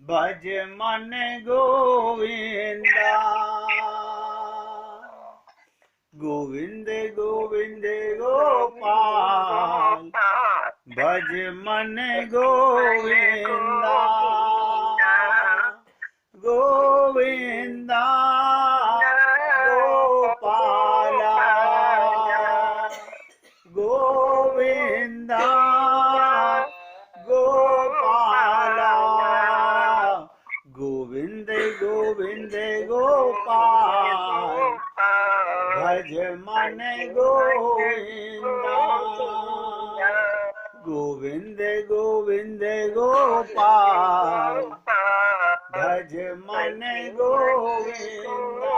भज मन गोविंदा। गोविंद गोविंद गोपाल भज मन गोविंदा। गोविंदा गोपाला गोविंदा गोपाला। गोविंद गोविंद गोपाल भज मन गोविंदा। गोविंद गोविंद गोपाल भज मन गोविंदा।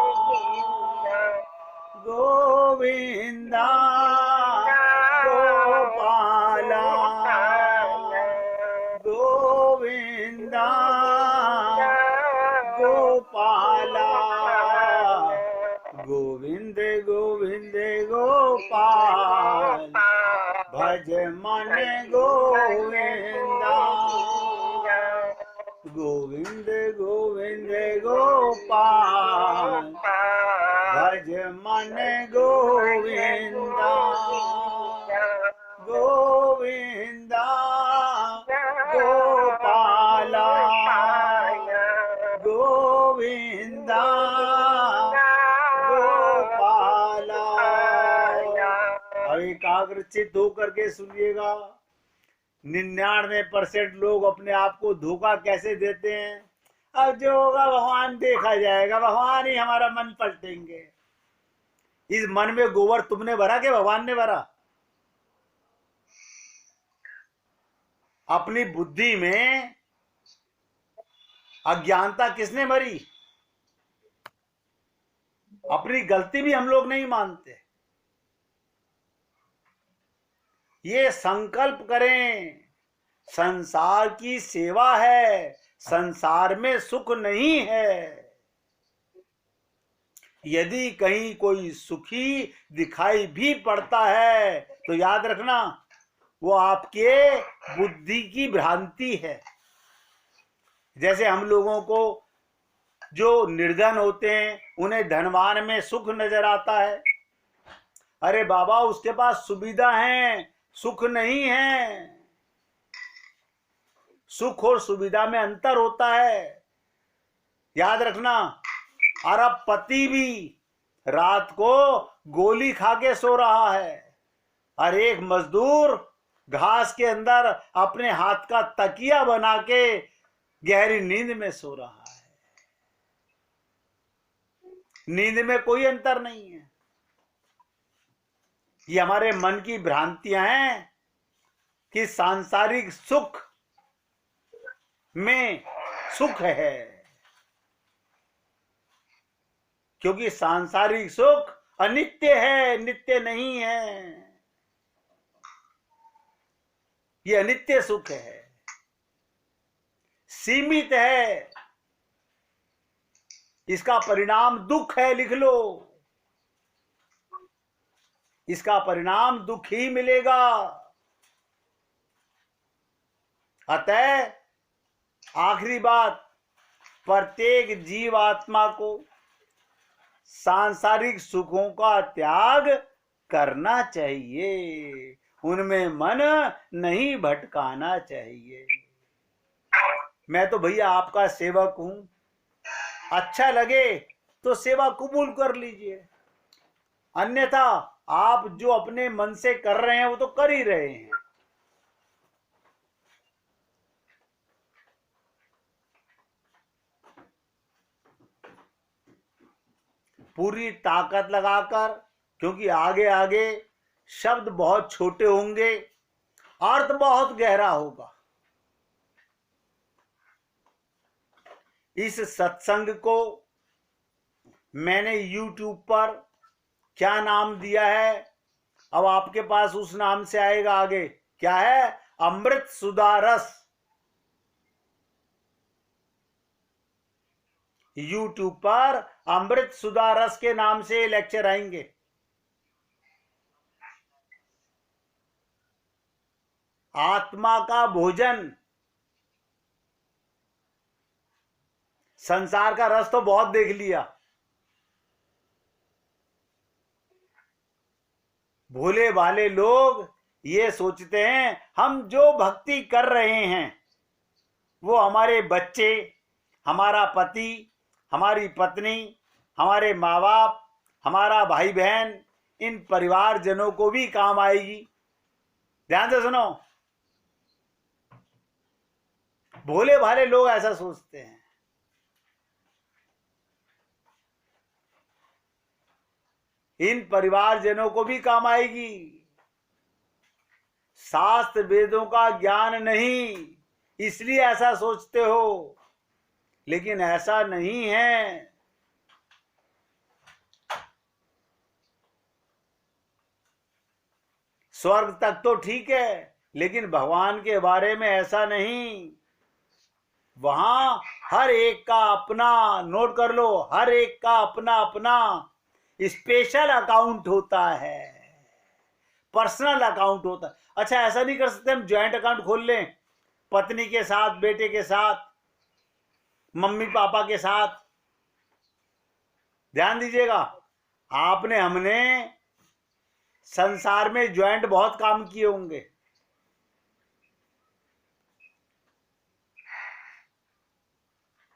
गोविंदा गोपाला गोविंदा गोपाला। गोविंद गोविंद गोपाल भज मन गोविंदा। गोविंद गोविंद गोपाल भज मन गोविंदा। गोविंदा गोपाला गोविंदा गोपाला। अब एकाग्रचित होकर के सुनिएगा। 99% लोग अपने आप को धोखा कैसे देते हैं। अब जो होगा भगवान देखा जाएगा, भगवान ही हमारा मन पलटेंगे। इस मन में गोबर तुमने भरा कि भगवान ने भरा? अपनी बुद्धि में अज्ञानता किसने भरी? अपनी गलती भी हम लोग नहीं मानते। ये संकल्प करें, संसार की सेवा है, संसार में सुख नहीं है। यदि कहीं कोई सुखी दिखाई भी पड़ता है तो याद रखना वो आपके बुद्धि की भ्रांति है। जैसे हम लोगों को जो निर्धन होते हैं उन्हें धनवान में सुख नजर आता है। अरे बाबा उसके पास सुविधा है, सुख नहीं है। सुख और सुविधा में अंतर होता है, याद रखना। अरबपति भी रात को गोली खा के सो रहा है और एक मजदूर घास के अंदर अपने हाथ का तकिया बना के गहरी नींद में सो रहा है। नींद में कोई अंतर नहीं है। ये हमारे मन की भ्रांतियां हैं कि सांसारिक सुख में सुख है, क्योंकि सांसारिक सुख अनित्य है, नित्य नहीं है। ये अनित्य सुख है, सीमित है। इसका परिणाम दुख है, लिख लो। इसका परिणाम दुख ही मिलेगा। अतः आखिरी बात, प्रत्येक जीवात्मा को सांसारिक सुखों का त्याग करना चाहिए, उनमें मन नहीं भटकाना चाहिए। मैं तो भैया आपका सेवक हूं, अच्छा लगे तो सेवा कबूल कर लीजिए, अन्यथा आप जो अपने मन से कर रहे हैं वो तो कर ही रहे हैं। पूरी ताकत लगाकर, क्योंकि आगे आगे शब्द बहुत छोटे होंगे, अर्थ बहुत गहरा होगा। इस सत्संग को मैंने YouTube पर क्या नाम दिया है, अब आपके पास उस नाम से आएगा आगे। क्या है? अमृत सुधा रस। YouTube पर अमृत सुधा रस के नाम से लेक्चर आएंगे। आत्मा का भोजन। संसार का रस तो बहुत देख लिया। भोले भाले लोग ये सोचते हैं हम जो भक्ति कर रहे हैं वो हमारे बच्चे, हमारा पति, हमारी पत्नी, हमारे माँ बाप, हमारा भाई बहन, इन परिवारजनों को भी काम आएगी। ध्यान से सुनो, भोले भाले लोग ऐसा सोचते हैं। इन परिवारजनों को भी काम आएगी। शास्त्र वेदों का ज्ञान नहीं, इसलिए ऐसा सोचते हो, लेकिन ऐसा नहीं है। स्वर्ग तक तो ठीक है, लेकिन भगवान के बारे में ऐसा नहीं। वहां हर एक का अपना, नोट कर लो, हर एक का अपना अपना स्पेशल अकाउंट होता है, पर्सनल अकाउंट होता है। अच्छा, ऐसा नहीं कर सकते हम ज्वाइंट अकाउंट खोल लें, पत्नी के साथ, बेटे के साथ, मम्मी पापा के साथ? ध्यान दीजिएगा, आपने हमने संसार में ज्वाइंट बहुत काम किए होंगे।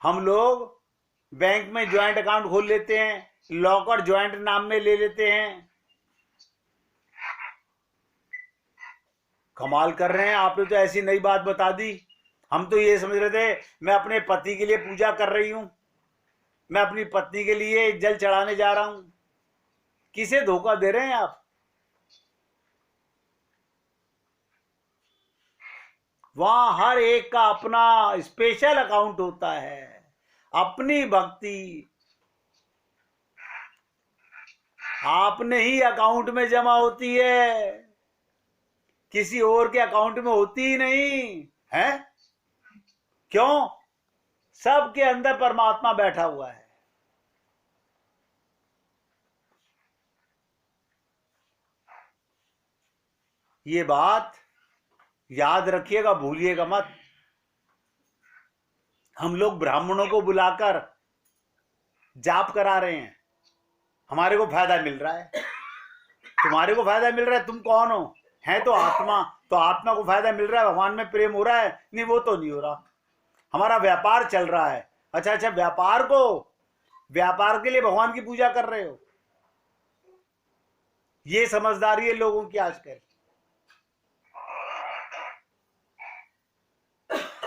हम लोग बैंक में ज्वाइंट अकाउंट खोल लेते हैं, लॉकर ज्वाइंट नाम में ले लेते हैं। कमाल कर रहे हैं, आपने तो ऐसी नई बात बता दी। हम तो ये समझ रहे थे मैं अपने पति के लिए पूजा कर रही हूं, मैं अपनी पत्नी के लिए जल चढ़ाने जा रहा हूं। किसे धोखा दे रहे हैं आप? वहां हर एक का अपना स्पेशल अकाउंट होता है। अपनी भक्ति आपने ही अकाउंट में जमा होती है, किसी और के अकाउंट में होती ही नहीं है। क्यों? सबके अंदर परमात्मा बैठा हुआ है। ये बात याद रखिएगा, भूलिएगा मत। हम लोग ब्राह्मणों को बुलाकर जाप करा रहे हैं, हमारे को फायदा मिल रहा है। तुम्हारे को फायदा मिल रहा है, तुम कौन हो? है तो आत्मा, तो आत्मा को फायदा मिल रहा है, भगवान में प्रेम हो रहा है? नहीं, वो तो नहीं हो रहा। हमारा व्यापार चल रहा है। अच्छा, व्यापार के लिए भगवान की पूजा कर रहे हो। ये समझदारी है लोगों की आजकल।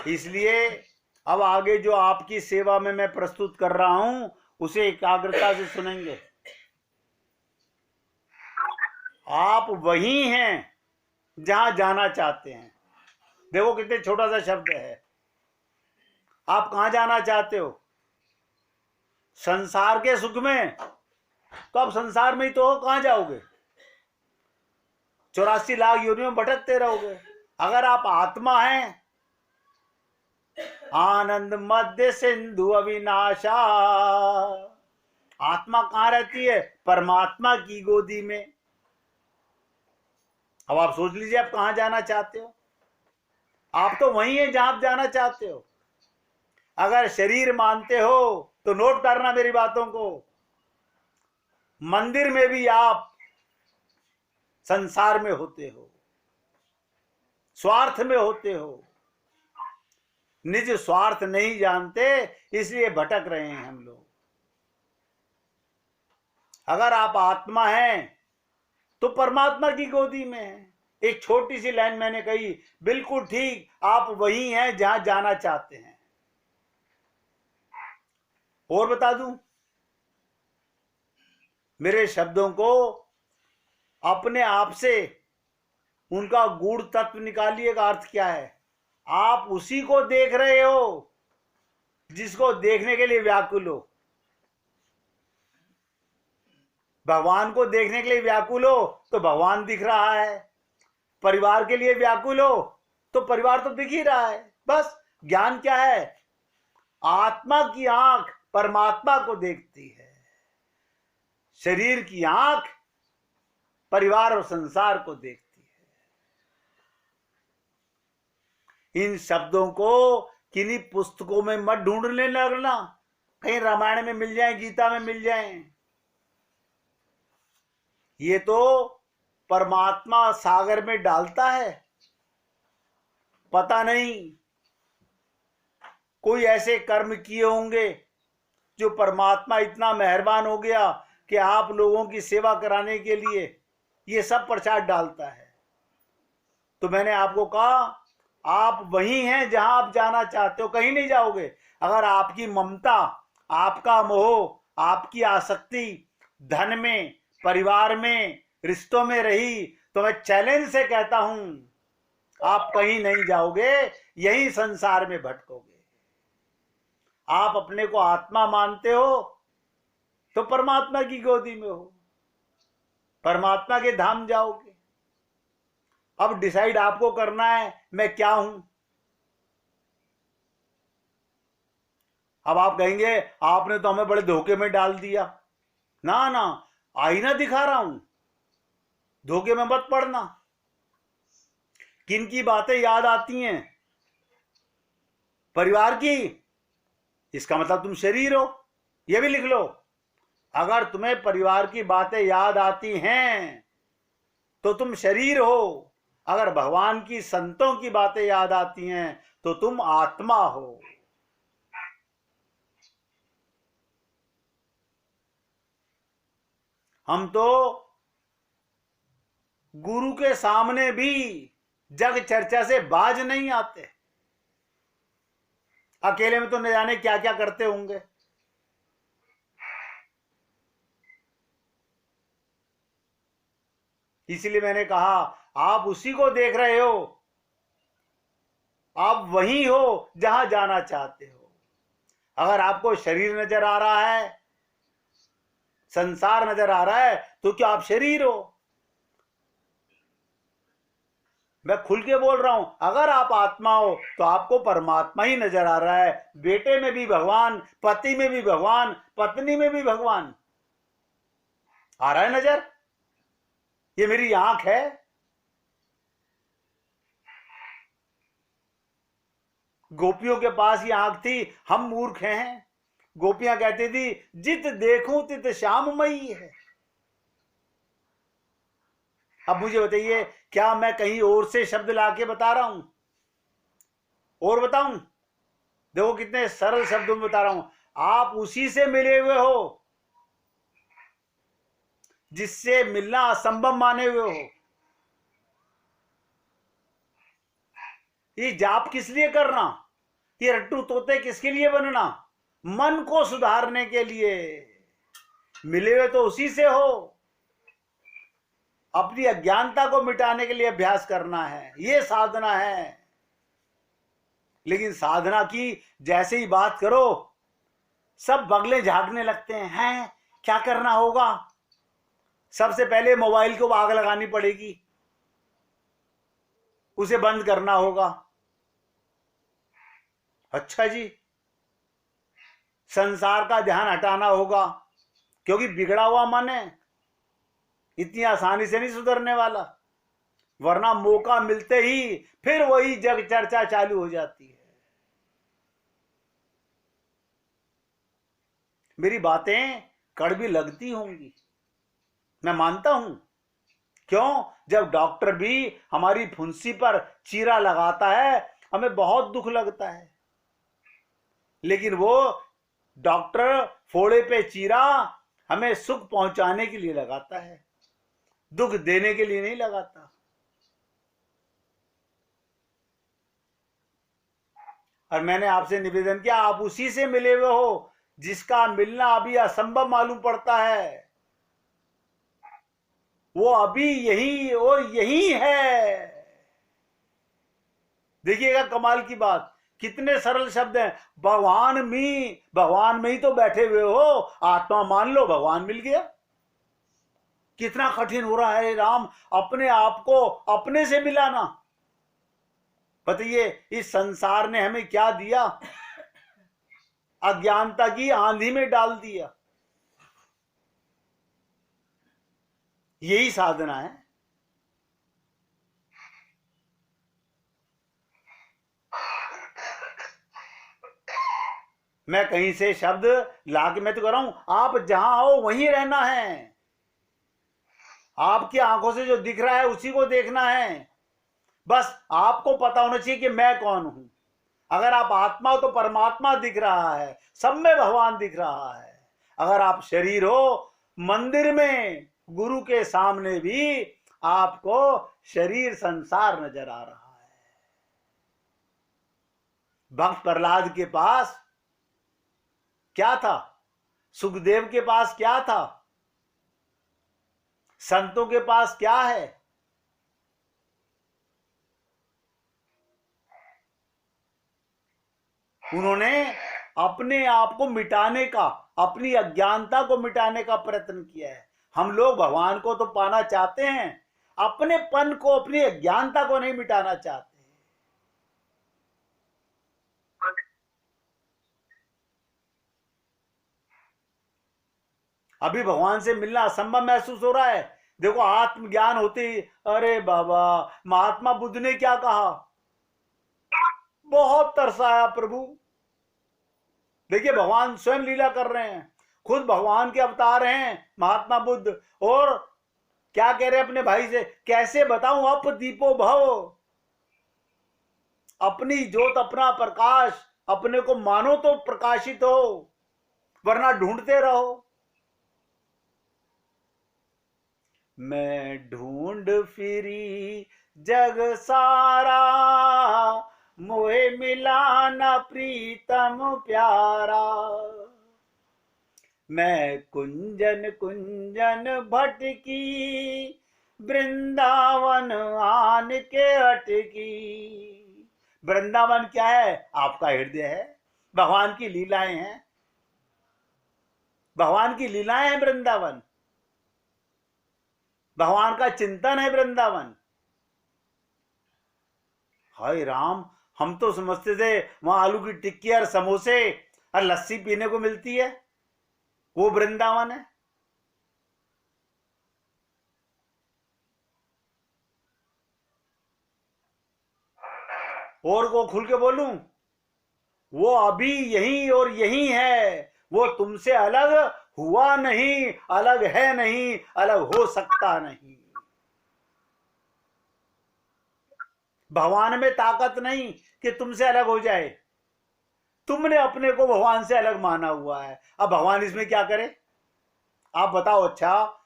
इसलिए अब आगे जो आपकी सेवा में मैं प्रस्तुत कर रहा हूं उसे एकाग्रता से सुनेंगे। आप वही हैं जहां जाना चाहते हैं। देखो कितने छोटा सा शब्द है। आप कहां जाना चाहते हो? संसार के सुख में? तो आप संसार में ही तो हो, कहां जाओगे? 84 लाख योनियों में भटकते रहोगे। अगर आप आत्मा हैं, आनंद मध्य सिंधु अविनाशा, आत्मा कहां रहती है? परमात्मा की गोदी में। अब आप सोच लीजिए आप कहां जाना चाहते हो। आप तो वही हैं जहां आप जाना चाहते हो। अगर शरीर मानते हो तो नोट करना मेरी बातों को। मंदिर में भी आप संसार में होते हो, स्वार्थ में होते हो, निज स्वार्थ नहीं जानते, इसलिए भटक रहे हैं हम लोग। अगर आप आत्मा हैं तो परमात्मा की गोदी में है। एक छोटी सी लाइन मैंने कही, बिल्कुल ठीक, आप वही हैं जहां जाना चाहते हैं। और बता दूं, मेरे शब्दों को अपने आप से उनका गूढ़ तत्व निकालिएगा। अर्थ क्या है? आप उसी को देख रहे हो जिसको देखने के लिए व्याकुल हो। भगवान को देखने के लिए व्याकुल हो तो भगवान दिख रहा है, परिवार के लिए व्याकुल हो तो परिवार तो दिख ही रहा है। बस ज्ञान क्या है? आत्मा की आंख परमात्मा को देखती है, शरीर की आंख परिवार और संसार को देखती है। इन शब्दों को किन्हीं पुस्तकों में मत ढूंढने लगना, कहीं रामायण में मिल जाए, गीता में मिल जाए। ये तो परमात्मा सागर में डालता है। पता नहीं कोई ऐसे कर्म किए होंगे जो परमात्मा इतना मेहरबान हो गया कि आप लोगों की सेवा कराने के लिए ये सब प्रसाद डालता है। तो मैंने आपको कहा, आप वही हैं जहां आप जाना चाहते हो, कहीं नहीं जाओगे। अगर आपकी ममता, आपका मोह, आपकी आसक्ति धन में, परिवार में, रिश्तों में रही तो मैं चैलेंज से कहता हूं आप कहीं नहीं जाओगे, यही संसार में भटकोगे। आप अपने को आत्मा मानते हो तो परमात्मा की गोदी में हो, परमात्मा के धाम जाओगे। अब डिसाइड आपको करना है मैं क्या हूं। अब आप कहेंगे आपने तो हमें बड़े धोखे में डाल दिया। ना ना, आईना दिखा रहा हूं, धोखे में मत पड़ना। किन की बातें याद आती हैं? परिवार की, इसका मतलब तुम शरीर हो, यह भी लिख लो। अगर तुम्हें परिवार की बातें याद आती हैं तो तुम शरीर हो। अगर भगवान की, संतों की बातें याद आती हैं तो तुम आत्मा हो। हम तो गुरु के सामने भी जग चर्चा से बाज नहीं आते। अकेले में तो न जाने क्या क्या करते होंगे। इसलिए मैंने कहा आप उसी को देख रहे हो, आप वही हो जहां जाना चाहते हो। अगर आपको शरीर नजर आ रहा है, संसार नजर आ रहा है, तो क्या आप शरीर हो? मैं खुल के बोल रहा हूं, अगर आप आत्मा हो तो आपको परमात्मा ही नजर आ रहा है। बेटे में भी भगवान, पति में भी भगवान, पत्नी में भी भगवान आ रहा है नजर। ये मेरी आंख है। गोपियों के पास ये आंख थी, हम मूर्ख हैं। गोपियां कहती थी जित देखूं तित श्याममयी है। अब मुझे बताइए, क्या मैं कहीं और से शब्द लाके बता रहा हूं? और बताऊं? देखो कितने सरल शब्दों में बता रहा हूं। आप उसी से मिले हुए हो जिससे मिलना असंभव माने हुए हो। ये जाप किस लिए करना? ये रट्टू तोते किसके लिए बनना? मन को सुधारने के लिए। मिले हुए तो उसी से हो। अपनी अज्ञानता को मिटाने के लिए अभ्यास करना है, ये साधना है। लेकिन साधना की जैसे ही बात करो सब बगले झांकने लगते हैं, क्या करना होगा? सबसे पहले मोबाइल को आग लगानी पड़ेगी, उसे बंद करना होगा। अच्छा जी, संसार का ध्यान हटाना होगा क्योंकि बिगड़ा हुआ मन है, इतनी आसानी से नहीं सुधरने वाला। वरना मौका मिलते ही फिर वही जग चर्चा चालू हो जाती है। मेरी बातें कड़वी लगती होंगी, मैं मानता हूं। क्यों? जब डॉक्टर भी हमारी फुंसी पर चीरा लगाता है हमें बहुत दुख लगता है, लेकिन वो डॉक्टर फोड़े पे चीरा हमें सुख पहुंचाने के लिए लगाता है, दुख देने के लिए नहीं लगाता। और मैंने आपसे निवेदन किया, आप उसी से मिले हुए हो जिसका मिलना अभी असंभव मालूम पड़ता है। वो अभी यही और यही है। देखिएगा कमाल की बात, कितने सरल शब्द हैं। भगवान में ही तो बैठे हुए हो, आत्मा मान लो, भगवान मिल गया। कितना कठिन हो रहा है राम अपने आप को अपने से मिलाना। बताइए इस संसार ने हमें क्या दिया? अज्ञानता की आंधी में डाल दिया। यही साधना है। मैं कहीं से शब्द लाके मैं तो कह रहा हूं आप जहां आओ वहीं रहना है। आपकी आंखों से जो दिख रहा है उसी को देखना है। बस आपको पता होना चाहिए कि मैं कौन हूं। अगर आप आत्मा हो तो परमात्मा दिख रहा है, सब में भगवान दिख रहा है। अगर आप शरीर हो, मंदिर में गुरु के सामने भी आपको शरीर संसार नजर आ रहा है। भक्त प्रहलाद के पास क्या था? सुखदेव के पास क्या था? संतों के पास क्या है? उन्होंने अपने आप को मिटाने का, अपनी अज्ञानता को मिटाने का प्रयत्न किया है। हम लोग भगवान को तो पाना चाहते हैं, अपने पन को, अपनी अज्ञानता को नहीं मिटाना चाहते। अभी भगवान से मिलना असंभव महसूस हो रहा है। देखो आत्मज्ञान होते ही, अरे बाबा, महात्मा बुद्ध ने क्या कहा? बहुत तरसाया प्रभु। देखिए भगवान स्वयं लीला कर रहे हैं, खुद भगवान के अवतार हैं महात्मा बुद्ध। और क्या कह रहे हैं अपने भाई से? कैसे बताऊं अप दीपो भव, अपनी ज्योत अपना प्रकाश, अपने को मानो तो प्रकाशित हो, वरना ढूंढते रहो। मैं ढूंढ फिरी जग सारा, मोहे मिला न प्रीतम प्यारा। मैं कुंजन कुंजन भटकी, वृंदावन आन के अटकी। वृंदावन क्या है? आपका हृदय है। भगवान की लीलाएं हैं, भगवान की लीलाएं हैं वृंदावन। भगवान का चिंतन है वृंदावन। हाय राम, हम तो समझते थे वहां आलू की टिक्की और समोसे और लस्सी पीने को मिलती है, वो वृंदावन है। और को खुल के बोलूं, वो अभी यही और यही है। वो तुमसे अलग हुआ नहीं, अलग है नहीं, अलग हो सकता नहीं। भगवान में ताकत नहीं कि तुमसे अलग हो जाए। तुमने अपने को भगवान से अलग माना हुआ है। अब भगवान इसमें क्या करे? आप बताओ। अच्छा,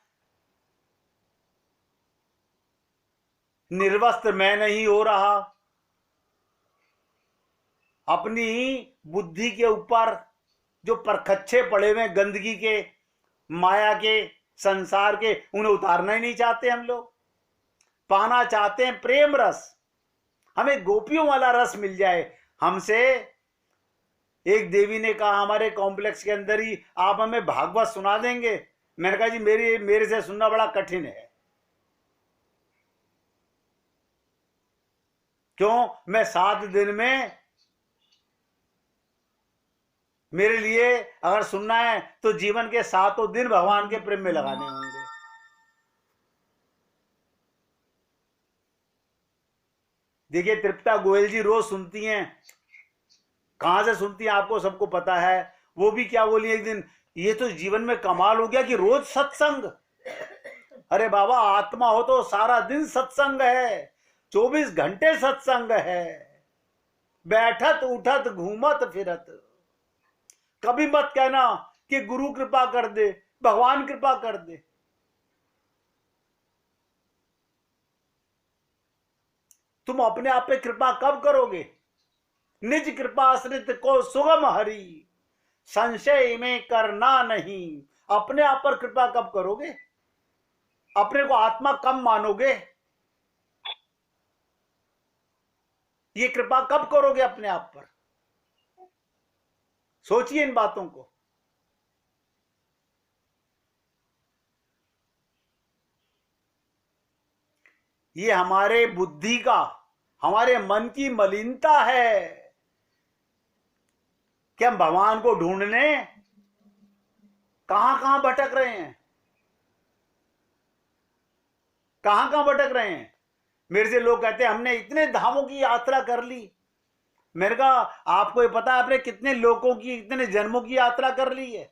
निर्वस्त्र मैं नहीं हो रहा, अपनी बुद्धि के ऊपर जो परखच्चे पड़े हुए गंदगी के, माया के, संसार के, उन्हें उतारना ही नहीं चाहते हम लोग। पाना चाहते हैं प्रेम रस। हमें गोपियों वाला रस मिल जाए। हमसे एक देवी ने कहा हमारे कॉम्प्लेक्स के अंदर ही, आप हमें भागवत सुना देंगे? मैंने कहा जी मेरे से सुनना बड़ा कठिन है। क्यों? मैं 7 दिन में, मेरे लिए अगर सुनना है तो जीवन के 7 दिन भगवान के प्रेम में लगाने होंगे। देखिए तृप्ता गोयल जी रोज सुनती हैं। कहां से सुनती हैं आपको सबको पता है। वो भी क्या बोली एक दिन, ये तो जीवन में कमाल हो गया कि रोज सत्संग। अरे बाबा, आत्मा हो तो सारा दिन सत्संग है, 24 घंटे सत्संग है। बैठत उठत घूमत फिरत। कभी मत कहना कि गुरु कृपा कर दे, भगवान कृपा कर दे। तुम अपने आप पे कृपा कब करोगे? निज कृपा आश्रित को सुगम हरि, संशय में करना नहीं। अपने आप पर कृपा कब करोगे? अपने को आत्मा कब मानोगे? ये कृपा कब करोगे अपने आप पर? सोचिए इन बातों को। ये हमारे बुद्धि का, हमारे मन की मलिनता है कि हम भगवान को ढूंढने कहां कहां भटक रहे हैं, कहां कहां भटक रहे हैं। मेरे से लोग कहते हैं हमने इतने धामों की यात्रा कर ली, मैंने कहा आपको ये पता है आपने कितने लोगों की, कितने जन्मों की यात्रा कर ली है?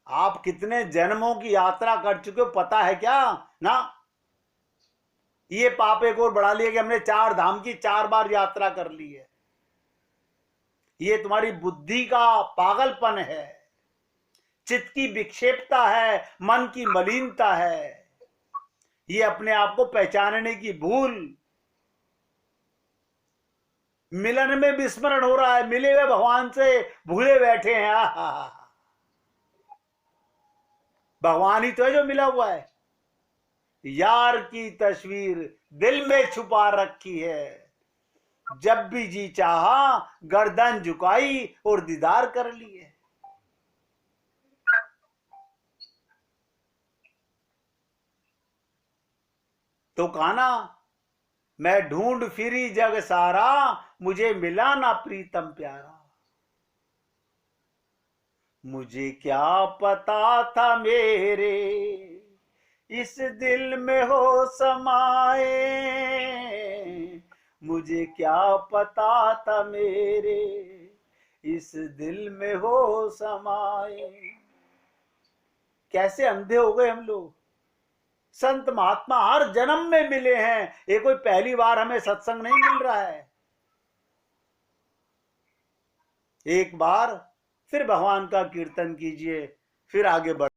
आप कितने जन्मों की यात्रा कर चुके हो पता है क्या? ना, ये पाप एक और बढ़ा लिया कि हमने 4 धाम की 4 बार यात्रा कर ली है। ये तुम्हारी बुद्धि का पागलपन है, चित्त की विक्षेपता है, मन की मलिनता है, ये अपने आप को पहचानने की भूल। मिलन में विस्मरण हो रहा है, मिले हुए भगवान से भूले बैठे हैं। भगवान ही तो है जो मिला हुआ है। यार की तस्वीर दिल में छुपा रखी है, जब भी जी चाहा गर्दन झुकाई और दीदार कर लिए। तो काना मैं ढूंढ फिरी जग सारा, मुझे मिला ना प्रीतम प्यारा। मुझे क्या पता था मेरे इस दिल में हो समाए, मुझे क्या पता था मेरे इस दिल में हो समाए। कैसे अंधे हो गए हम लोग। संत महात्मा हर जन्म में मिले हैं, ये कोई पहली बार हमें सत्संग नहीं मिल रहा है। एक बार फिर भगवान का कीर्तन कीजिए, फिर आगे बढ़